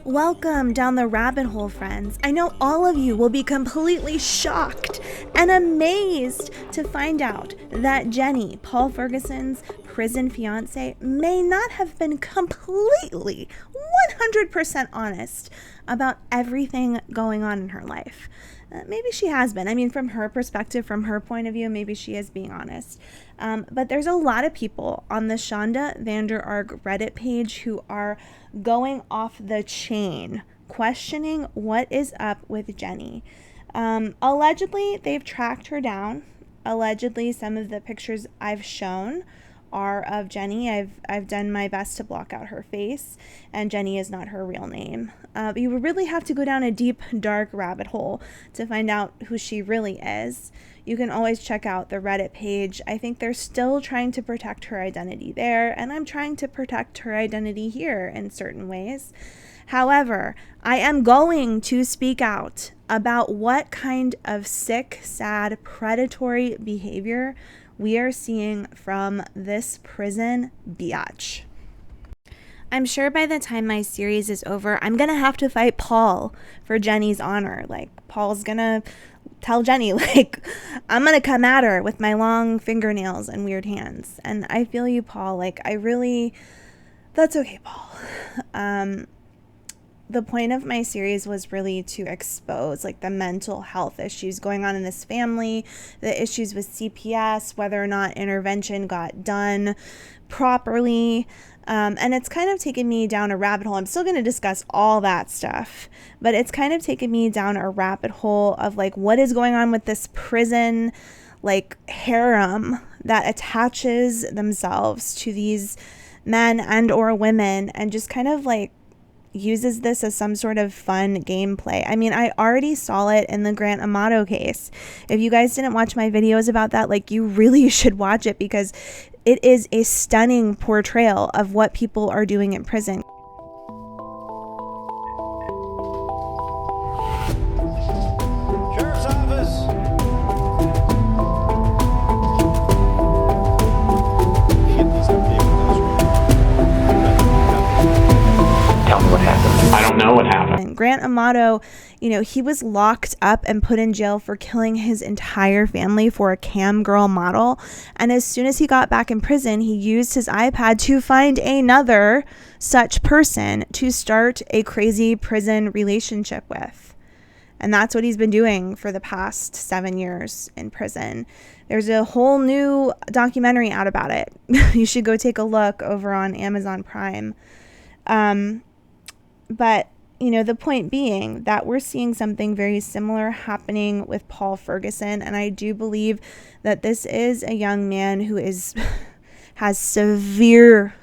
Welcome down the rabbit hole, friends. I know all of you will be completely shocked and amazed to find out that Jenny, Paul Ferguson's prison fiance, may not have been completely 100% honest about everything going on in her life. Maybe she has been. I mean, from her perspective, from her point of view, maybe she is being honest. But there's a lot of people on the Shonda Vander Ark Reddit page who are going off the chain, questioning what is up with Jenny. Allegedly, they've tracked her down. Allegedly, some of the pictures I've shown are of Jenny. I've done my best to block out her face, and Jenny is not her real name. You would really have to go down a deep, dark rabbit hole to find out who she really is. You can always check out the Reddit page. I think they're still trying to protect her identity there, and I'm trying to protect her identity here in certain ways. However, I am going to speak out about what kind of sick, sad, predatory behavior we are seeing from this prison biatch. I'm sure by the time my series is over, I'm going to have to fight Paul for Jenny's honor. Like, Paul's going to tell Jenny, like, I'm going to come at her with my long fingernails and weird hands. And I feel you, Paul. Like, that's okay, Paul. The point of my series was really to expose like the mental health issues going on in this family, the issues with CPS, whether or not intervention got done properly. And it's kind of taken me down a rabbit hole. I'm still going to discuss all that stuff, but it's kind of taken me down a rabbit hole of like what is going on with this prison, like harem that attaches themselves to these men and or women and just kind of like uses this as some sort of fun gameplay. I mean, I already saw it in the Grant Amato case. If you guys didn't watch my videos about that, like, you really should watch it because it is a stunning portrayal of what people are doing in prison. Sheriff's Office. Tell me what happened. I don't know what happened. Grant Amato, he was locked up and put in jail for killing his entire family for a cam girl model. And as soon as he got back in prison, he used his iPad to find another such person to start a crazy prison relationship with. And that's what he's been doing for the past 7 years in prison. There's a whole new documentary out about it. You should go take a look over on Amazon Prime. But, the point being that we're seeing something very similar happening with Paul Ferguson. And I do believe that this is a young man who has severe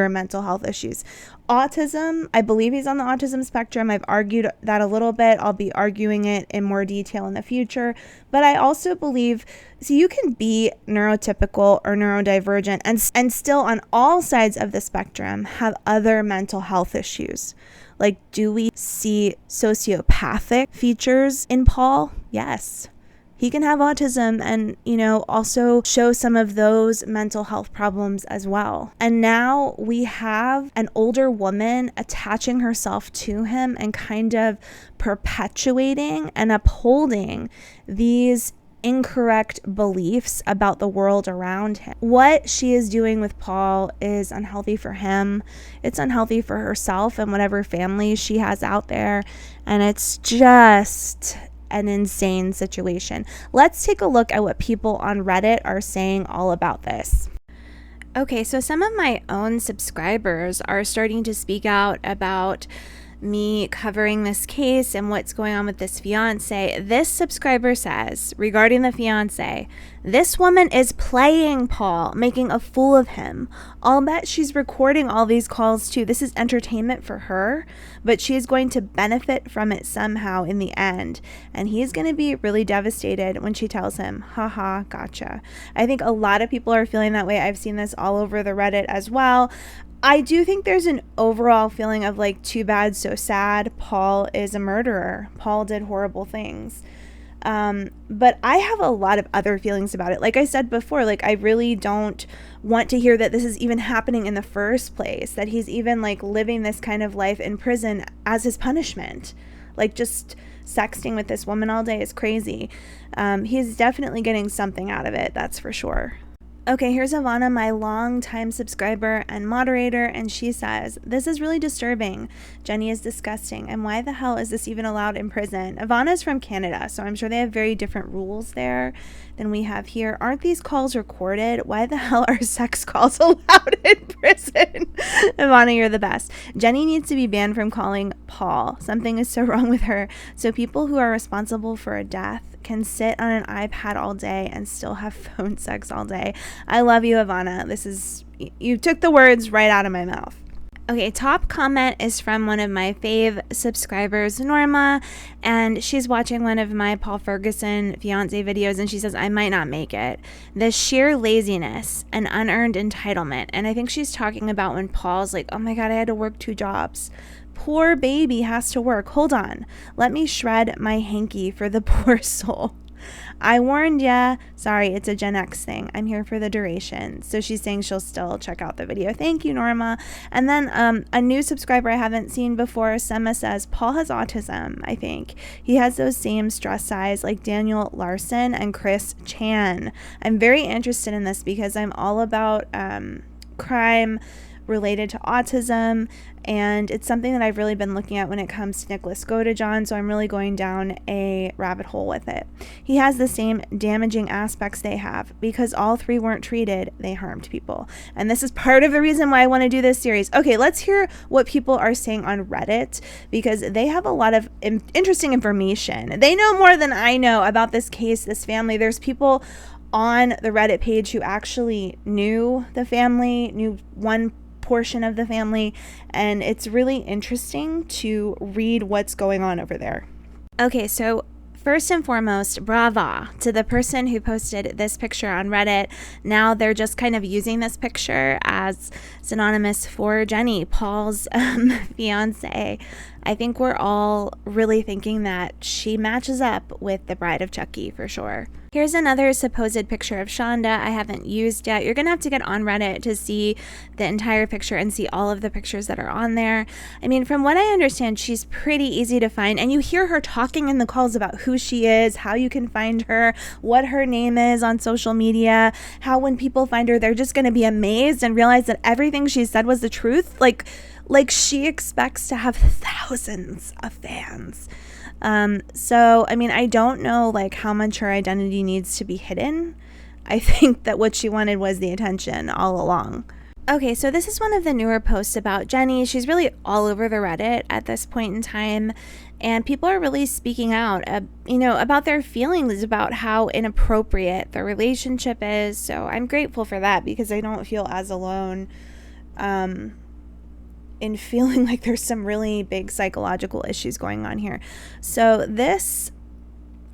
mental health issues. Autism, I believe he's on the autism spectrum. I've argued that a little bit. I'll be arguing it in more detail in the future. But I also believe, you can be neurotypical or neurodivergent and still on all sides of the spectrum have other mental health issues. Like, do we see sociopathic features in Paul? Yes. He can have autism and, also show some of those mental health problems as well. And now we have an older woman attaching herself to him and kind of perpetuating and upholding these incorrect beliefs about the world around him. What she is doing with Paul is unhealthy for him. It's unhealthy for herself and whatever family she has out there. And it's just an insane situation. Let's take a look at what people on Reddit are saying all about this. Okay, so some of my own subscribers are starting to speak out about me covering this case and what's going on with this fiance. This subscriber says, regarding the fiance, this woman is playing Paul, making a fool of him. I'll bet she's recording all these calls too. This is entertainment for her, but she's going to benefit from it somehow in the end. And he's going to be really devastated when she tells him, haha, gotcha. I think a lot of people are feeling that way. I've seen this all over the Reddit as well. I do think there's an overall feeling of like, too bad, so sad. Paul is a murderer. Paul did horrible things. But I have a lot of other feelings about it. Like I said before, like I really don't want to hear that this is even happening in the first place, that he's even like living this kind of life in prison as his punishment. Like just sexting with this woman all day is crazy. He's definitely getting something out of it, that's for sure. Okay, here's Ivana, my long-time subscriber and moderator, and she says, this is really disturbing. Jenny is disgusting, and why the hell is this even allowed in prison? Ivana's from Canada, so I'm sure they have very different rules there than we have here. Aren't these calls recorded? Why the hell are sex calls allowed in prison? Ivana, you're the best. Jenny needs to be banned from calling Paul. Something is so wrong with her. So people who are responsible for a death can sit on an iPad all day and still have phone sex all day. I love you, Ivana. You took the words right out of my mouth. Okay, top comment is from one of my fave subscribers, Norma, and she's watching one of my Paul Ferguson Fiance videos, and she says, I might not make it. The sheer laziness and unearned entitlement. And I think she's talking about when Paul's like, oh my God, I had to work 2 jobs. Poor baby has to work. Hold on. Let me shred my hanky for the poor soul. I warned ya. Sorry, it's a Gen X thing. I'm here for the duration. So she's saying she'll still check out the video. Thank you, Norma. And then a new subscriber I haven't seen before, Sema, says, Paul has autism, I think. He has those same stress size like Daniel Larson and Chris Chan. I'm very interested in this because I'm all about crime related to autism, and it's something that I've really been looking at when it comes to Nicholas Godejohn, so I'm really going down a rabbit hole with it. He has the same damaging aspects they have. Because all 3 weren't treated, they harmed people. And this is part of the reason why I want to do this series. Okay, let's hear what people are saying on Reddit, because they have a lot of interesting information. They know more than I know about this case, this family. There's people on the Reddit page who actually knew the family, knew one portion of the family, and it's really interesting to read what's going on over there. Okay, so first and foremost, brava to the person who posted this picture on Reddit. Now they're just kind of using this picture as synonymous for Jenny, Paul's fiance. I think we're all really thinking that she matches up with the Bride of Chucky for sure. Here's another supposed picture of Shonda I haven't used yet. You're going to have to get on Reddit to see the entire picture and see all of the pictures that are on there. I mean, from what I understand, she's pretty easy to find. And you hear her talking in the calls about who she is, how you can find her, what her name is on social media, how when people find her, they're just going to be amazed and realize that everything she said was the truth. Like she expects to have thousands of fans. So, I mean, I don't know like how much her identity needs to be hidden. I think that what she wanted was the attention all along. Okay, so this is one of the newer posts about Jenny. She's really all over the Reddit at this point in time, and people are really speaking out, about their feelings about how inappropriate their relationship is. So I'm grateful for that because I don't feel as alone, in feeling like there's some really big psychological issues going on here. So this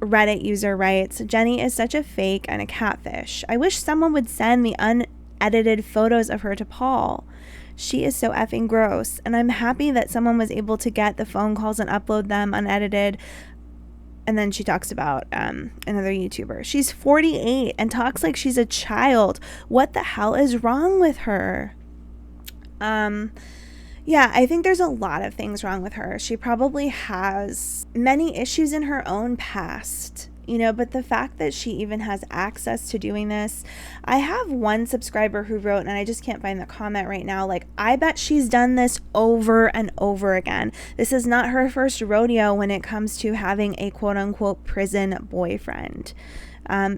Reddit user writes, Jenny is such a fake and a catfish. I wish someone would send the unedited photos of her to Paul. She is so effing gross. And I'm happy that someone was able to get the phone calls and upload them unedited. And then she talks about another YouTuber. She's 48 and talks like she's a child. What the hell is wrong with her? Yeah, I think there's a lot of things wrong with her. She probably has many issues in her own past, but the fact that she even has access to doing this. I have one subscriber who wrote, and I just can't find the comment right now, like, I bet she's done this over and over again. This is not her first rodeo when it comes to having a quote-unquote prison boyfriend.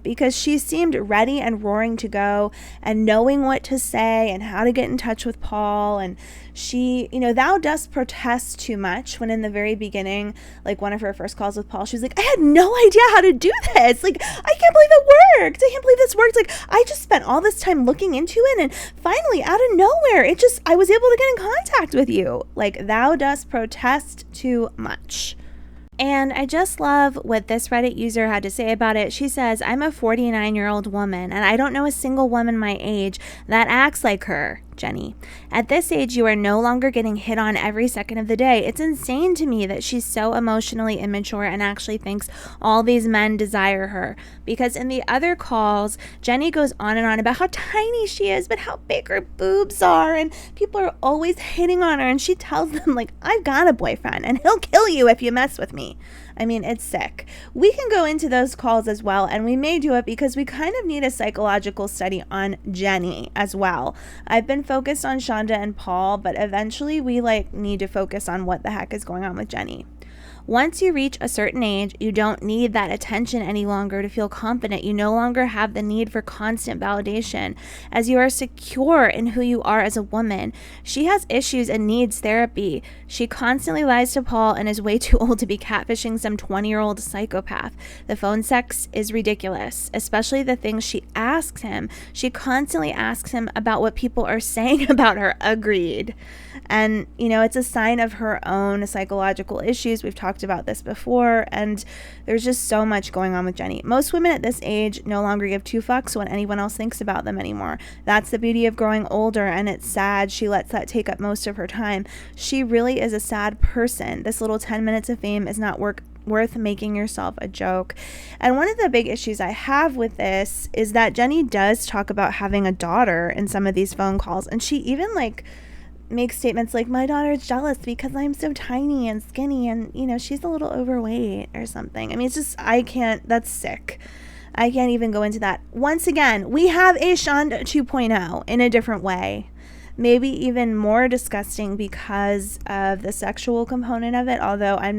Because she seemed ready and roaring to go and knowing what to say and how to get in touch with Paul. And she, thou dost protest too much, when in the very beginning, like one of her first calls with Paul, she was like, I had no idea how to do this. Like, I can't believe it worked. I can't believe this worked. Like, I just spent all this time looking into it, and finally, out of nowhere, I was able to get in contact with you. Like, thou dost protest too much. And I just love what this Reddit user had to say about it. She says, I'm a 49-year-old woman, and I don't know a single woman my age that acts like her. Jenny. At this age, you are no longer getting hit on every second of the day. It's insane to me that she's so emotionally immature and actually thinks all these men desire her. Because in the other calls, Jenny goes on and on about how tiny she is, but how big her boobs are, and people are always hitting on her, and she tells them, like, I've got a boyfriend, and he'll kill you if you mess with me. I mean, it's sick. We can go into those calls as well, and we may do it because we kind of need a psychological study on Jenny as well. I've been focused on Shonda and Paul, but eventually we need to focus on what the heck is going on with Jenny. Once you reach a certain age, you don't need that attention any longer to feel confident. You no longer have the need for constant validation, as you are secure in who you are as a woman. She has issues and needs therapy. She constantly lies to Paul and is way too old to be catfishing some 20-year-old psychopath. The phone sex is ridiculous, especially the things she asks him. She constantly asks him about what people are saying about her. Agreed. And, it's a sign of her own psychological issues. We've talked about this before, and there's just so much going on with Jenny. Most women at this age no longer give two fucks what anyone else thinks about them anymore. That's the beauty of growing older, and it's sad she lets that take up most of her time. She really is a sad person. This little 10 minutes of fame is not worth making yourself a joke. And one of the big issues I have with this is that Jenny does talk about having a daughter in some of these phone calls, and she even makes statements like, my daughter's jealous because I'm so tiny and skinny and, she's a little overweight or something. I mean, it's just, that's sick. I can't even go into that. Once again, we have a Shonda 2.0 in a different way. Maybe even more disgusting because of the sexual component of it, although I am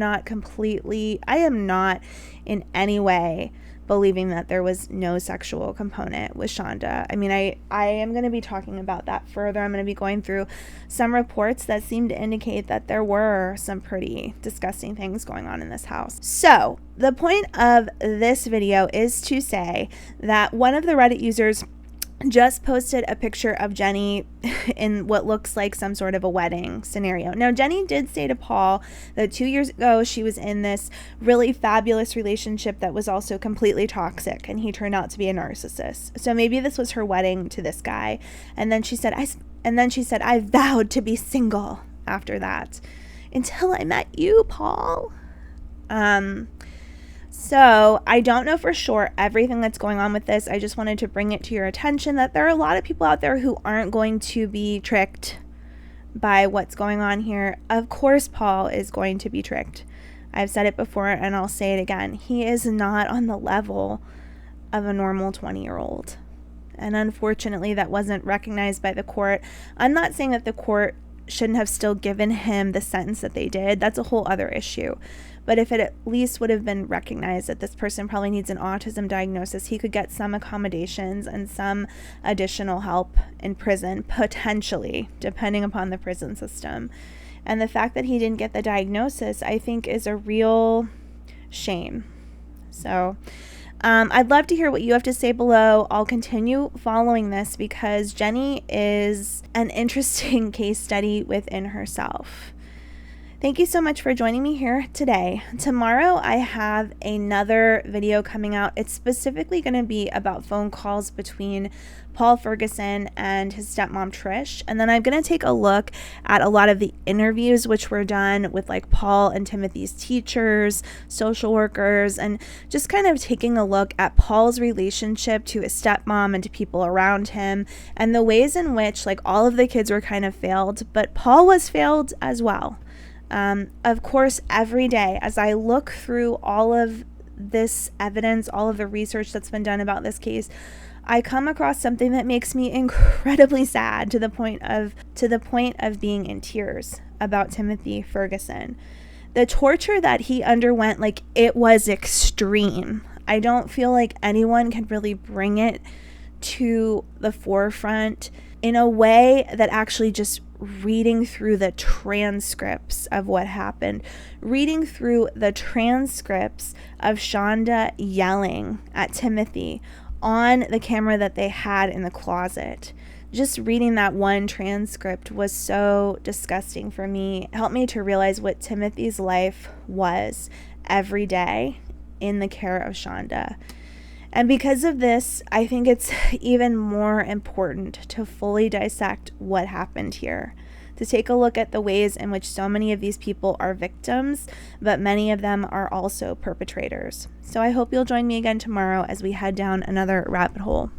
not in any way believing that there was no sexual component with Shonda. I mean, I am going to be talking about that further. I'm going to be going through some reports that seem to indicate that there were some pretty disgusting things going on in this house. So the point of this video is to say that one of the Reddit users just posted a picture of Jenny in what looks like some sort of a wedding scenario. Now, Jenny did say to Paul that 2 years ago she was in this really fabulous relationship that was also completely toxic, and he turned out to be a narcissist. So maybe this was her wedding to this guy. And then she said, I vowed to be single after that until I met you, Paul. So I don't know for sure everything that's going on with this. I just wanted to bring it to your attention that there are a lot of people out there who aren't going to be tricked by what's going on here. Of course, Paul is going to be tricked. I've said it before and I'll say it again. He is not on the level of a normal 20-year-old. And unfortunately, that wasn't recognized by the court. I'm not saying that the court shouldn't have still given him the sentence that they did. That's a whole other issue. But if it at least would have been recognized that this person probably needs an autism diagnosis, he could get some accommodations and some additional help in prison, potentially, depending upon the prison system. And the fact that he didn't get the diagnosis, I think, is a real shame. So I'd love to hear what you have to say below. I'll continue following this because Jenny is an interesting case study within herself. Thank you so much for joining me here today. Tomorrow I have another video coming out. It's specifically going to be about phone calls between Paul Ferguson and his stepmom Trish. And then I'm going to take a look at a lot of the interviews which were done with Paul and Timothy's teachers, social workers, and just kind of taking a look at Paul's relationship to his stepmom and to people around him and the ways in which all of the kids were kind of failed, but Paul was failed as well. Of course, every day as I look through all of this evidence, all of the research that's been done about this case, I come across something that makes me incredibly sad to the point of being in tears about Timothy Ferguson. The torture that he underwent, it was extreme. I don't feel like anyone can really bring it to the forefront in a way that actually just reading through the transcripts of what happened, reading through the transcripts of Shonda yelling at Timothy on the camera that they had in the closet. Just reading that one transcript was so disgusting for me. It helped me to realize what Timothy's life was every day in the care of Shonda. And because of this, I think it's even more important to fully dissect what happened here, to take a look at the ways in which so many of these people are victims, but many of them are also perpetrators. So I hope you'll join me again tomorrow as we head down another rabbit hole.